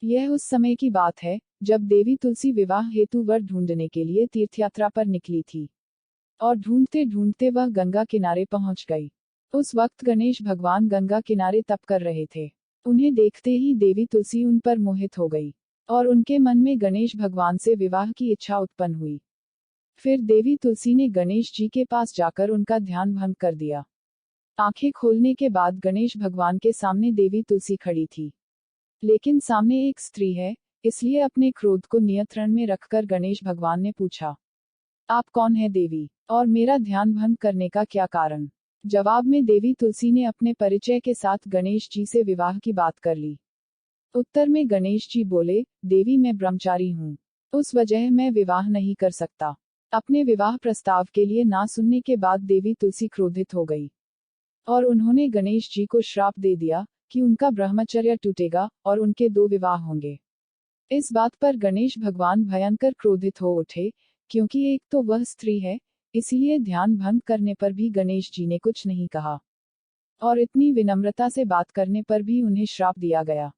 यह उस समय की बात है जब देवी तुलसी विवाह हेतु वर ढूंढने के लिए तीर्थयात्रा पर निकली थी और ढूंढते ढूंढते वह गंगा किनारे पहुंच गई। उस वक्त गणेश भगवान गंगा किनारे तप कर रहे थे। उन्हें देखते ही देवी तुलसी उन पर मोहित हो गई और उनके मन में गणेश भगवान से विवाह की इच्छा उत्पन्न हुई। फिर देवी तुलसी ने गणेश जी के पास जाकर उनका ध्यान भंग कर दिया। आंखें खोलने के बाद गणेश भगवान के सामने देवी तुलसी खड़ी थी, लेकिन सामने एक स्त्री है, इसलिए अपने क्रोध को नियंत्रण में रखकर गणेश भगवान ने पूछा, आप कौन है देवी, और मेरा ध्यान भंग करने का क्या कारण? जवाब में देवी तुलसी ने अपने परिचय के साथ गणेश जी से विवाह की बात कर ली। उत्तर में गणेश जी बोले, देवी मैं ब्रह्मचारी हूँ, उस वजह मैं विवाह नहीं कर सकता। अपने विवाह प्रस्ताव के लिए ना सुनने के बाद देवी तुलसी क्रोधित हो गई और उन्होंने गणेश जी को श्राप दे दिया कि उनका ब्रह्मचर्य टूटेगा और उनके 2 विवाह होंगे। इस बात पर गणेश भगवान भयंकर क्रोधित हो उठे, क्योंकि एक तो वह स्त्री है, इसीलिए ध्यान भंग करने पर भी गणेश जी ने कुछ नहीं कहा और इतनी विनम्रता से बात करने पर भी उन्हें श्राप दिया गया।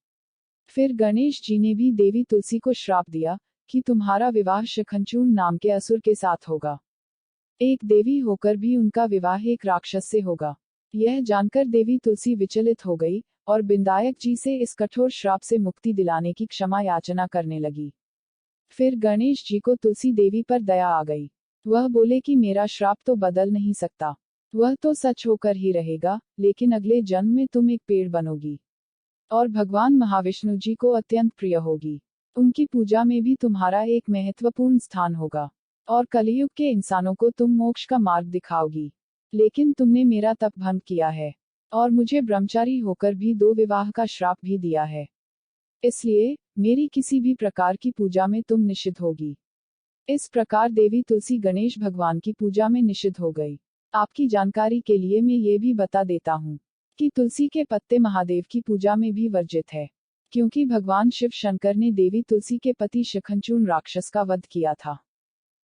फिर गणेश जी ने भी देवी तुलसी को श्राप दिया कि तुम्हारा विवाह शिखंचूर्ण नाम के असुर के साथ होगा। एक देवी होकर भी उनका विवाह एक राक्षस से होगा। यह जानकर देवी तुलसी विचलित हो गई और विनायक जी से इस कठोर श्राप से मुक्ति दिलाने की क्षमा याचना करने लगी। फिर गणेश जी को तुलसी देवी पर दया आ गई। वह बोले कि मेरा श्राप तो बदल नहीं सकता, वह तो सच होकर ही रहेगा, लेकिन अगले जन्म में तुम एक पेड़ बनोगी और भगवान महाविष्णु जी को अत्यंत प्रिय होगी। उनकी पूजा में भी तुम्हारा एक महत्वपूर्ण स्थान होगा और कलयुग के इंसानों को तुम मोक्ष का मार्ग दिखाओगी। लेकिन तुमने मेरा तप भंग किया है और मुझे ब्रह्मचारी होकर भी 2 विवाह का श्राप भी दिया है, इसलिए मेरी किसी भी प्रकार की पूजा में तुम निषिद्ध होगी। इस प्रकार देवी तुलसी गणेश भगवान की पूजा में निषिद्ध हो गई। आपकी जानकारी के लिए मैं ये भी बता देता हूँ कि तुलसी के पत्ते महादेव की पूजा में भी वर्जित है, क्योंकि भगवान शिव शंकर ने देवी तुलसी के पति शिखंचूर्ण राक्षस का वध किया था।